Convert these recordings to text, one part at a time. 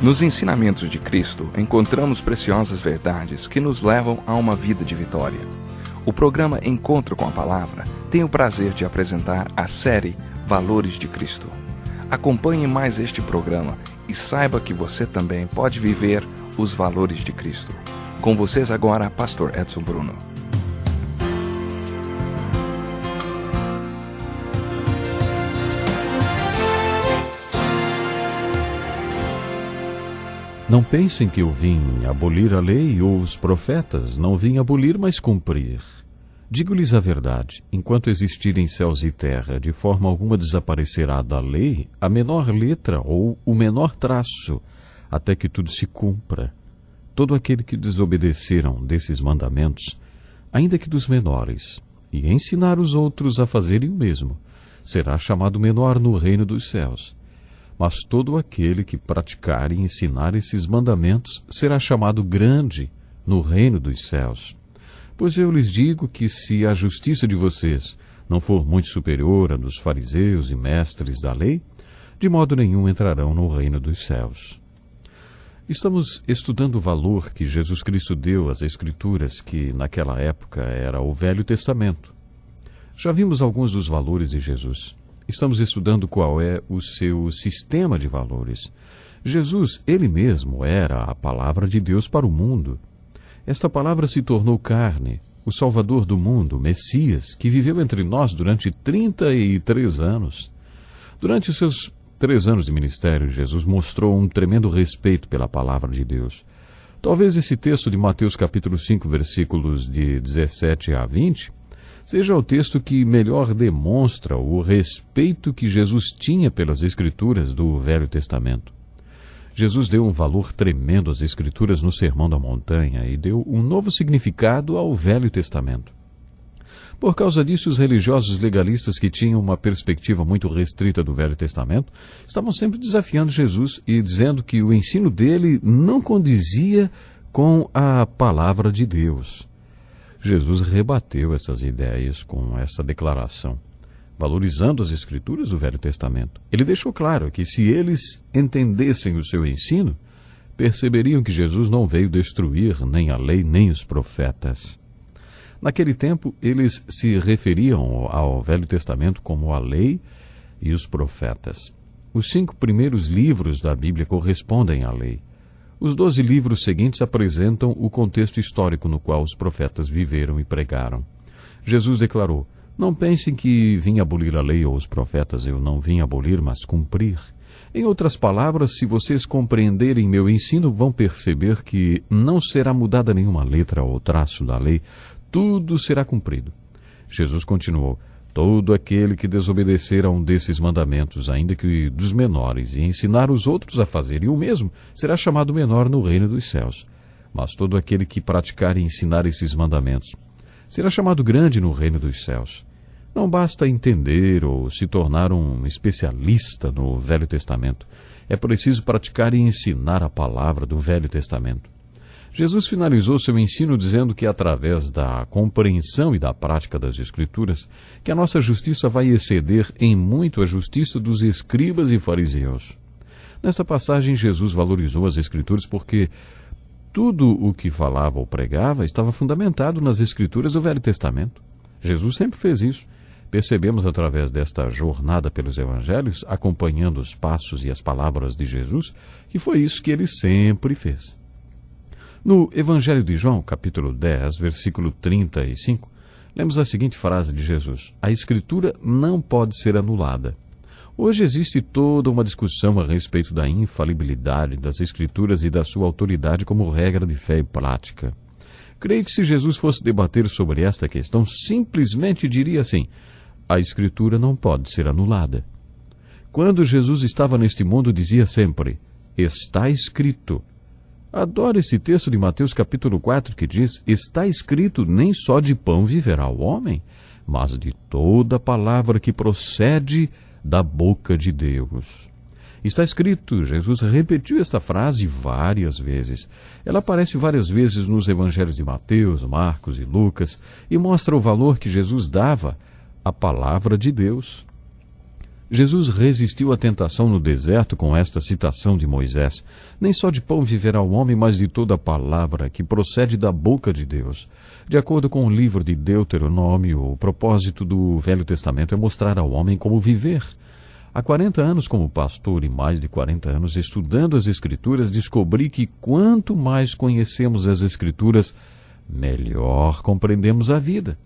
Nos ensinamentos de Cristo, encontramos preciosas verdades que nos levam a uma vida de vitória. O programa Encontro com a Palavra tem o prazer de apresentar a série Valores de Cristo. Acompanhe mais este programa e saiba que você também pode viver os valores de Cristo. Com vocês agora, Pastor Edson Bruno. Não pensem que eu vim abolir a lei ou os profetas, não vim abolir, mas cumprir. Digo-lhes a verdade, enquanto existirem céus e terra, de forma alguma desaparecerá da lei a menor letra ou o menor traço, até que tudo se cumpra. Todo aquele que desobedeceram desses mandamentos, ainda que dos menores, e ensinar os outros a fazerem o mesmo, será chamado menor no reino dos céus. Mas todo aquele que praticar e ensinar esses mandamentos será chamado grande no reino dos céus. Pois eu lhes digo que se a justiça de vocês não for muito superior à dos fariseus e mestres da lei, de modo nenhum entrarão no reino dos céus. Estamos estudando o valor que Jesus Cristo deu às Escrituras, que naquela época era o Velho Testamento. Já vimos alguns dos valores de Jesus. Estamos estudando qual é o seu sistema de valores. Jesus, ele mesmo, era a palavra de Deus para o mundo. Esta palavra se tornou carne, o Salvador do mundo, o Messias, que viveu entre nós durante 33 anos. Durante os seus 3 anos de ministério, Jesus mostrou um tremendo respeito pela palavra de Deus. Talvez esse texto de Mateus capítulo 5, versículos de 17 a 20, seja o texto que melhor demonstra o respeito que Jesus tinha pelas Escrituras do Velho Testamento. Jesus deu um valor tremendo às Escrituras no Sermão da Montanha e deu um novo significado ao Velho Testamento. Por causa disso, os religiosos legalistas que tinham uma perspectiva muito restrita do Velho Testamento estavam sempre desafiando Jesus e dizendo que o ensino dele não condizia com a palavra de Deus. Jesus rebateu essas ideias com essa declaração, valorizando as Escrituras do Velho Testamento. Ele deixou claro que se eles entendessem o seu ensino, perceberiam que Jesus não veio destruir nem a lei nem os profetas. Naquele tempo, eles se referiam ao Velho Testamento como a lei e os profetas. Os 5 primeiros livros da Bíblia correspondem à lei. Os 12 livros seguintes apresentam o contexto histórico no qual os profetas viveram e pregaram. Jesus declarou: "Não pensem que vim abolir a lei ou os profetas, eu não vim abolir, mas cumprir." Em outras palavras, se vocês compreenderem meu ensino, vão perceber que não será mudada nenhuma letra ou traço da lei, tudo será cumprido. Jesus continuou: "Todo aquele que desobedecer a um desses mandamentos, ainda que dos menores, e ensinar os outros a fazerem o mesmo, será chamado menor no reino dos céus. Mas todo aquele que praticar e ensinar esses mandamentos será chamado grande no reino dos céus." Não basta entender ou se tornar um especialista no Velho Testamento. É preciso praticar e ensinar a palavra do Velho Testamento. Jesus finalizou seu ensino dizendo que através da compreensão e da prática das Escrituras, que a nossa justiça vai exceder em muito a justiça dos escribas e fariseus. Nesta passagem, Jesus valorizou as Escrituras porque tudo o que falava ou pregava estava fundamentado nas Escrituras do Velho Testamento. Jesus sempre fez isso. Percebemos através desta jornada pelos Evangelhos, acompanhando os passos e as palavras de Jesus, que foi isso que ele sempre fez. No Evangelho de João, capítulo 10, versículo 35, lemos a seguinte frase de Jesus: "A Escritura não pode ser anulada." Hoje existe toda uma discussão a respeito da infalibilidade das Escrituras e da sua autoridade como regra de fé e prática. Creio que se Jesus fosse debater sobre esta questão, simplesmente diria assim: a Escritura não pode ser anulada. Quando Jesus estava neste mundo, dizia sempre: "Está escrito." Adoro esse texto de Mateus capítulo 4 que diz: "Está escrito, nem só de pão viverá o homem, mas de toda palavra que procede da boca de Deus." Está escrito, Jesus repetiu esta frase várias vezes. Ela aparece várias vezes nos evangelhos de Mateus, Marcos e Lucas e mostra o valor que Jesus dava à palavra de Deus. Jesus resistiu à tentação no deserto com esta citação de Moisés: nem só de pão viverá o homem, mas de toda a palavra que procede da boca de Deus. De acordo com o livro de Deuteronômio, o propósito do Velho Testamento é mostrar ao homem como viver. Há 40 anos como pastor e mais de 40 anos estudando as Escrituras, descobri que quanto mais conhecemos as Escrituras, melhor compreendemos a vida.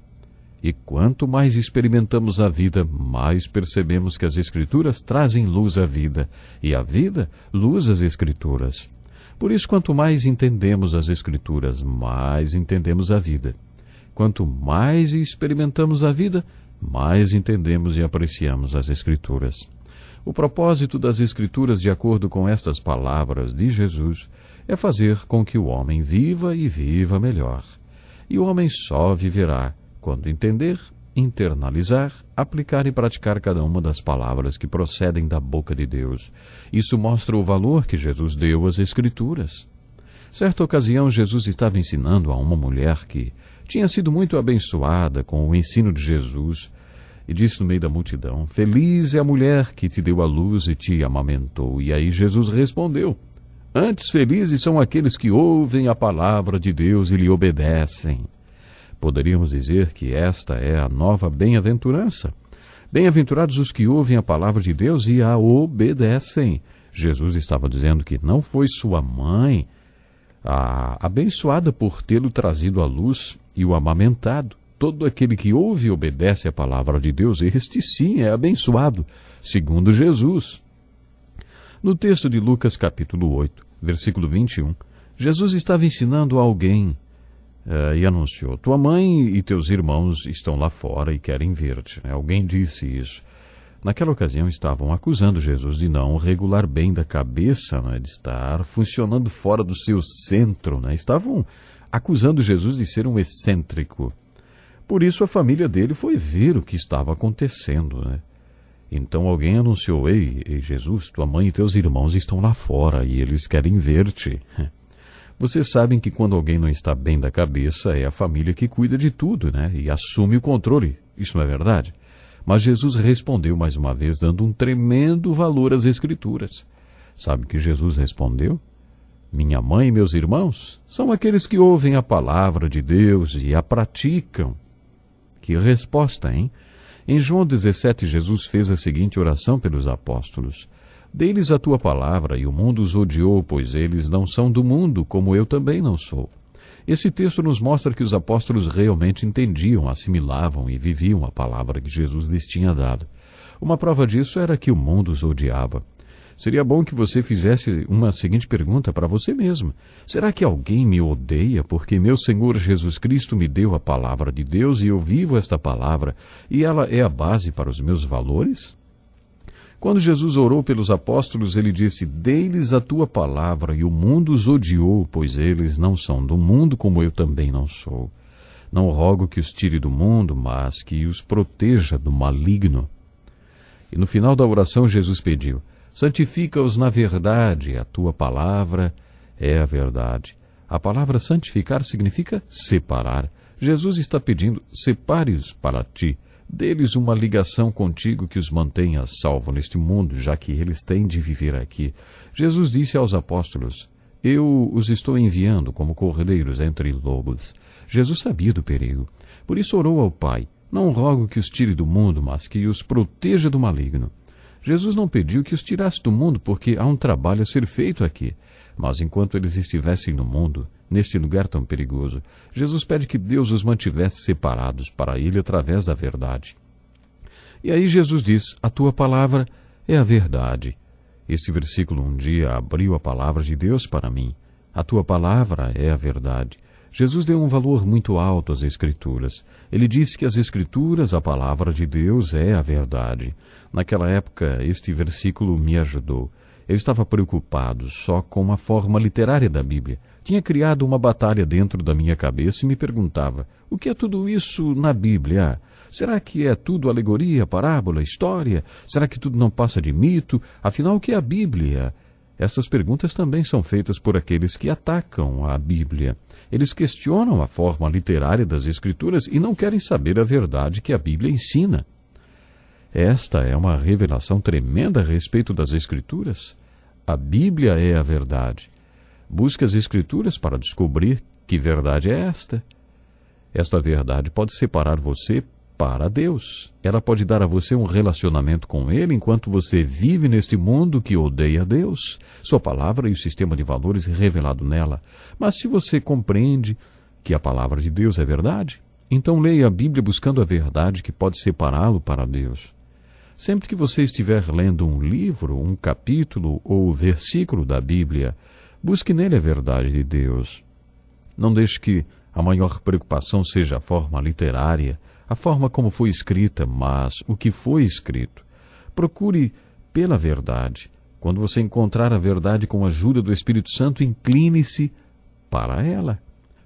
E quanto mais experimentamos a vida, mais percebemos que as Escrituras trazem luz à vida, e a vida, luz às Escrituras. Por isso, quanto mais entendemos as Escrituras, mais entendemos a vida. Quanto mais experimentamos a vida, mais entendemos e apreciamos as Escrituras. O propósito das Escrituras, de acordo com estas palavras de Jesus, é fazer com que o homem viva e viva melhor. E o homem só viverá quando entender, internalizar, aplicar e praticar cada uma das palavras que procedem da boca de Deus. Isso mostra o valor que Jesus deu às Escrituras. Certa ocasião, Jesus estava ensinando a uma mulher que tinha sido muito abençoada com o ensino de Jesus e disse no meio da multidão: feliz é a mulher que te deu a luz e te amamentou. E aí Jesus respondeu: antes felizes são aqueles que ouvem a palavra de Deus e lhe obedecem. Poderíamos dizer que esta é a nova bem-aventurança. Bem-aventurados os que ouvem a palavra de Deus e a obedecem. Jesus estava dizendo que não foi sua mãe abençoada por tê-lo trazido à luz e o amamentado. Todo aquele que ouve e obedece a palavra de Deus, este sim é abençoado, segundo Jesus. No texto de Lucas capítulo 8, versículo 21, Jesus estava ensinando a alguém e anunciou: tua mãe e teus irmãos estão lá fora e querem ver-te. Alguém disse isso. Naquela ocasião estavam acusando Jesus de não regular bem da cabeça, de estar funcionando fora do seu centro. Estavam acusando Jesus de ser um excêntrico. Por isso a família dele foi ver o que estava acontecendo. Então alguém anunciou: ei, Jesus, tua mãe e teus irmãos estão lá fora e eles querem ver-te. Vocês sabem que quando alguém não está bem da cabeça, é a família que cuida de tudo, e assume o controle. Isso não é verdade? Mas Jesus respondeu mais uma vez, dando um tremendo valor às Escrituras. Sabe que Jesus respondeu? Minha mãe e meus irmãos são aqueles que ouvem a palavra de Deus e a praticam. Que resposta, hein? Em João 17, Jesus fez a seguinte oração pelos apóstolos: dê-lhes a tua palavra, e o mundo os odiou, pois eles não são do mundo, como eu também não sou. Esse texto nos mostra que os apóstolos realmente entendiam, assimilavam e viviam a palavra que Jesus lhes tinha dado. Uma prova disso era que o mundo os odiava. Seria bom que você fizesse uma seguinte pergunta para você mesmo: será que alguém me odeia porque meu Senhor Jesus Cristo me deu a palavra de Deus e eu vivo esta palavra e ela é a base para os meus valores? Quando Jesus orou pelos apóstolos, ele disse: dê-lhes a tua palavra, e o mundo os odiou, pois eles não são do mundo, como eu também não sou. Não rogo que os tire do mundo, mas que os proteja do maligno. E no final da oração, Jesus pediu: santifica-os na verdade, a tua palavra é a verdade. A palavra santificar significa separar. Jesus está pedindo: separe-os para ti. Dê-lhes uma ligação contigo que os mantenha salvo neste mundo, já que eles têm de viver aqui. Jesus disse aos apóstolos: eu os estou enviando como cordeiros entre lobos. Jesus sabia do perigo. Por isso orou ao Pai: não rogo que os tire do mundo, mas que os proteja do maligno. Jesus não pediu que os tirasse do mundo, porque há um trabalho a ser feito aqui. Mas enquanto eles estivessem no mundo, neste lugar tão perigoso, Jesus pede que Deus os mantivesse separados para Ele através da verdade. E aí Jesus diz: a tua palavra é a verdade. Este versículo um dia abriu a palavra de Deus para mim. A tua palavra é a verdade. Jesus deu um valor muito alto às Escrituras. Ele disse que as Escrituras, a palavra de Deus, é a verdade. Naquela época, este versículo me ajudou. Eu estava preocupado só com a forma literária da Bíblia. Tinha criado uma batalha dentro da minha cabeça e me perguntava: o que é tudo isso na Bíblia? Será que é tudo alegoria, parábola, história? Será que tudo não passa de mito? Afinal, o que é a Bíblia? Essas perguntas também são feitas por aqueles que atacam a Bíblia. Eles questionam a forma literária das Escrituras e não querem saber a verdade que a Bíblia ensina. Esta é uma revelação tremenda a respeito das Escrituras. A Bíblia é a verdade. Busque as Escrituras para descobrir que verdade é esta. Esta verdade pode separar você para Deus. Ela pode dar a você um relacionamento com Ele enquanto você vive neste mundo que odeia Deus, sua palavra e o sistema de valores revelado nela. Mas se você compreende que a palavra de Deus é verdade, então leia a Bíblia buscando a verdade que pode separá-lo para Deus. Sempre que você estiver lendo um livro, um capítulo ou versículo da Bíblia, busque nele a verdade de Deus. Não deixe que a maior preocupação seja a forma literária, a forma como foi escrita, mas o que foi escrito. Procure pela verdade. Quando você encontrar a verdade com a ajuda do Espírito Santo, incline-se para ela.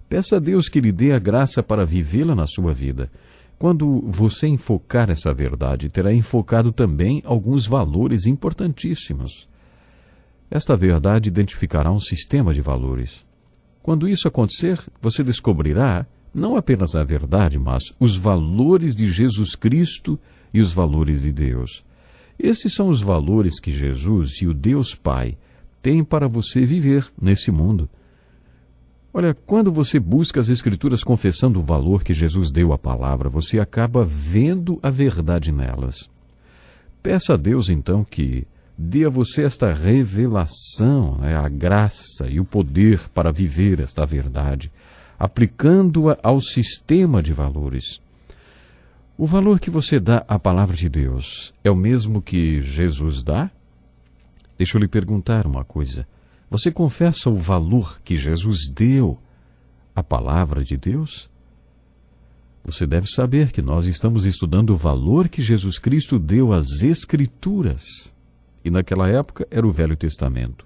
Peça a Deus que lhe dê a graça para vivê-la na sua vida. Quando você enfocar essa verdade, terá enfocado também alguns valores importantíssimos. Esta verdade identificará um sistema de valores. Quando isso acontecer, você descobrirá não apenas a verdade, mas os valores de Jesus Cristo e os valores de Deus. Esses são os valores que Jesus e o Deus Pai têm para você viver nesse mundo. Olha, quando você busca as Escrituras confessando o valor que Jesus deu à palavra, você acaba vendo a verdade nelas. Peça a Deus, então, que dê a você esta revelação, a graça e o poder para viver esta verdade, aplicando-a ao sistema de valores. O valor que você dá à palavra de Deus é o mesmo que Jesus dá? Deixa eu lhe perguntar uma coisa. Você confessa o valor que Jesus deu à palavra de Deus? Você deve saber que nós estamos estudando o valor que Jesus Cristo deu às Escrituras. E naquela época era o Velho Testamento.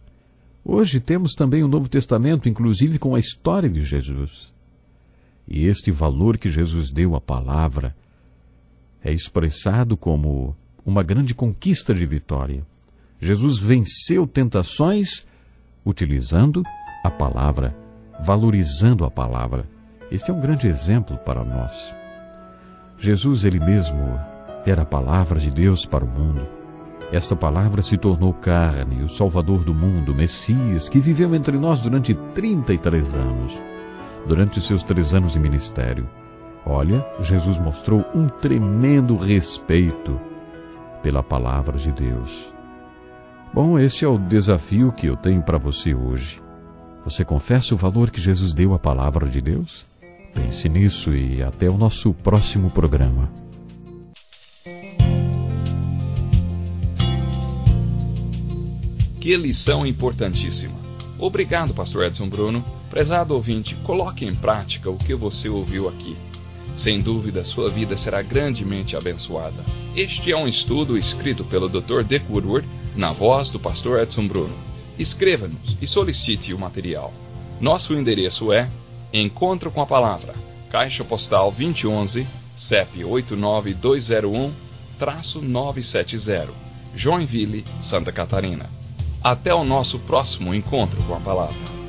Hoje temos também o Novo Testamento, inclusive com a história de Jesus. E este valor que Jesus deu à palavra é expressado como uma grande conquista de vitória. Jesus venceu tentações utilizando a palavra, valorizando a palavra. Este é um grande exemplo para nós. Jesus, ele mesmo, era a palavra de Deus para o mundo. Esta palavra se tornou carne, o Salvador do mundo, o Messias, que viveu entre nós durante 33 anos. Durante os seus 3 anos de ministério, olha, Jesus mostrou um tremendo respeito pela palavra de Deus. Bom, esse é o desafio que eu tenho para você hoje. Você confessa o valor que Jesus deu à palavra de Deus? Pense nisso e até o nosso próximo programa. Que lição importantíssima. Obrigado, Pastor Edson Bruno. Prezado ouvinte, coloque em prática o que você ouviu aqui. Sem dúvida, sua vida será grandemente abençoada. Este é um estudo escrito pelo Dr. Dick Woodward, na voz do Pastor Edson Bruno. Escreva-nos e solicite o material. Nosso endereço é Encontro com a Palavra, Caixa Postal 2011, CEP 89201-970, Joinville, Santa Catarina. Até o nosso próximo encontro com a Palavra.